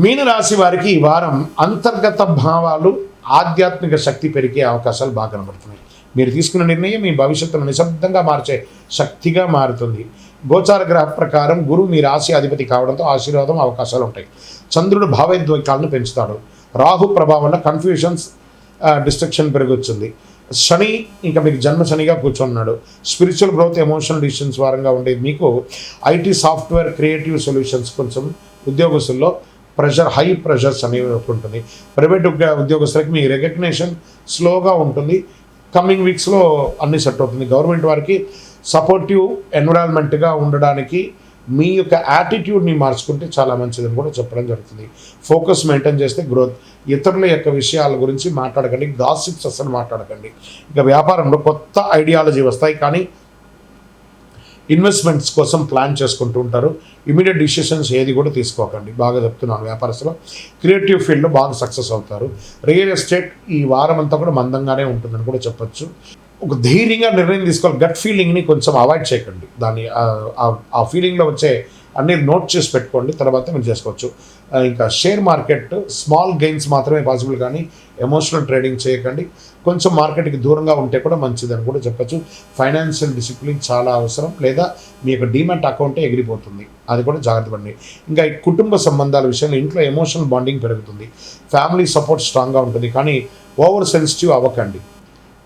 మీనరాశి వారికి ఈ వారం అంతర్గత భావాలు, ఆధ్యాత్మిక శక్తి పెరిగే అవకాశాలు బాగా కనబడుతున్నాయి. మీరు తీసుకున్న నిర్ణయం మీ భవిష్యత్తును నిశ్శబ్దంగా మార్చే శక్తిగా మారుతుంది. గోచార గ్రహ ప్రకారం గురువు మీ రాశి అధిపతి కావడంతో ఆశీర్వాదం అవకాశాలు ఉంటాయి. చంద్రుడు భావోద్వేగాలను పెంచుతాడు. రాహు ప్రభావం వల్ల కన్ఫ్యూషన్స్, డిస్ట్రక్షన్ పెరుగుతుంది. శని ఇంకా మీకు జన్మ శనిగా కూర్చున్నాడు. స్పిరిచువల్ గ్రోత్, ఎమోషనల్ డిసిషన్స్ వారంగా ఉండేది మీకు. ఐటీ, సాఫ్ట్వేర్, క్రియేటివ్ సొల్యూషన్స్ కొంచెం ఉద్యోగస్తుల్లో హై ప్రెషర్స్ అనేవి ఉంటుంది. ప్రైవేట్ ఉద్యోగస్తులకి మీ రికగ్నిషన్ స్లోగా ఉంటుంది. కమింగ్ వీక్స్లో అన్నీ సెట్ అవుతుంది. గవర్నమెంట్ వారికి సపోర్టివ్ ఎన్విరాన్మెంట్గా ఉండడానికి మీ యొక్క యాటిట్యూడ్ని మార్చుకుంటే చాలా మంచిదని కూడా చెప్పడం జరుగుతుంది. ఫోకస్ మెయింటైన్ చేస్తే గ్రోత్. ఇతరుల యొక్క విషయాల గురించి మాట్లాడకండి, గాసిప్స్ అసలు మాట్లాడకండి. ఇక వ్యాపారంలో కొత్త ఐడియాలజీ వస్తాయి, కానీ ఇన్వెస్ట్మెంట్స్ కోసం ప్లాన్ చేసుకుంటూ ఉంటారు. ఇమీడియట్ డిసిషన్స్ ఏది కూడా తీసుకోకండి, బాగా చెప్తున్నాను. వ్యాపారస్తులు క్రియేటివ్ ఫీల్డ్లో బాగా సక్సెస్ అవుతారు. రియల్ ఎస్టేట్ ఈ వారం అంతా కూడా మందంగానే ఉంటుందని కూడా చెప్పచ్చు. ఒక ధైర్యంగా నిర్ణయం తీసుకోవాలి. గట్ ఫీలింగ్ని కొంచెం అవాయిడ్ చేయకండి. దాన్ని ఆ ఫీలింగ్లో వచ్చే అన్నీ నోట్ చేసి పెట్టుకోండి, తర్వాత మీరు చేసుకోవచ్చు. ఇంకా షేర్ మార్కెట్ స్మాల్ గెయిన్స్ మాత్రమే పాసిబుల్, కానీ ఎమోషనల్ ట్రేడింగ్ చేయకండి. కొంచెం మార్కెట్కి దూరంగా ఉంటే కూడా మంచిదని కూడా చెప్పచ్చు. ఫైనాన్షియల్ డిసిప్లిన్ చాలా అవసరం, లేదా మీ యొక్క డీమ్యాట్ అకౌంటే ఎగిరిపోతుంది, అది కూడా జాగ్రత్త పడండి. ఇంకా ఈ కుటుంబ సంబంధాల విషయంలో ఇంట్లో ఎమోషనల్ బాండింగ్ పెరుగుతుంది. ఫ్యామిలీ సపోర్ట్ స్ట్రాంగ్గా ఉంటుంది, కానీ ఓవర్ సెన్సిటివ్ అవ్వకండి.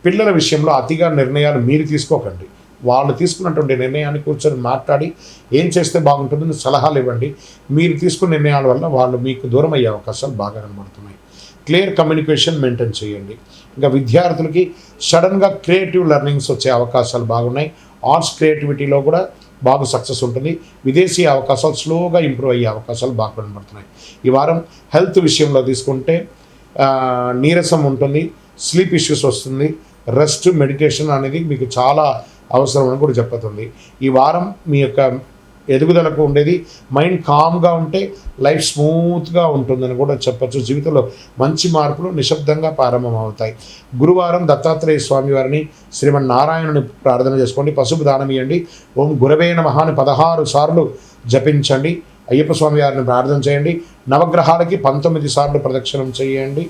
పిల్లల విషయంలో అతిగా నిర్ణయాలు మీరు తీసుకోకండి. వాళ్ళు తీసుకున్నటువంటి నిర్ణయాన్ని కూర్చొని మాట్లాడి ఏం చేస్తే బాగుంటుందని సలహాలు ఇవ్వండి. మీరు తీసుకున్న నిర్ణయాల వల్ల వాళ్ళు మీకు దూరం అయ్యే అవకాశాలు బాగా కనబడుతున్నాయి. క్లియర్ కమ్యూనికేషన్ మెయింటైన్ చేయండి. ఇంకా విద్యార్థులకి సడన్గా క్రియేటివ్ లెర్నింగ్స్ వచ్చే అవకాశాలు బాగున్నాయి. ఆర్ట్స్ క్రియేటివిటీలో కూడా బాగా సక్సెస్ ఉంటుంది. విదేశీ అవకాశాలు స్లోగా ఇంప్రూవ్ అయ్యే అవకాశాలు బాగా కనబడుతున్నాయి. ఈ వారం హెల్త్ విషయంలో తీసుకుంటే నీరసం ఉంటుంది, స్లీప్ ఇష్యూస్ వస్తుంది. రెస్ట్, మెడిటేషన్ అనేది మీకు చాలా అవసరం అని కూడా చెప్పుతుంది. ఈ వారం మీ యొక్క ఎదుగుదలకు ఉండేది మైండ్ కామ్గా ఉంటే లైఫ్ స్మూత్గా ఉంటుందని కూడా చెప్పచ్చు. జీవితంలో మంచి మార్పులు నిశ్శబ్దంగా ప్రారంభమవుతాయి. గురువారం దత్తాత్రేయ స్వామి వారిని, శ్రీమన్నారాయణుని ప్రార్థన చేసుకోండి. పసుపు దానం ఇవ్వండి. ఓం గురవే నమః అని 16 సార్లు జపించండి. అయ్యప్ప స్వామి వారిని ప్రార్థన చేయండి. నవగ్రహాలకి 19 సార్లు ప్రదక్షిణం చేయండి.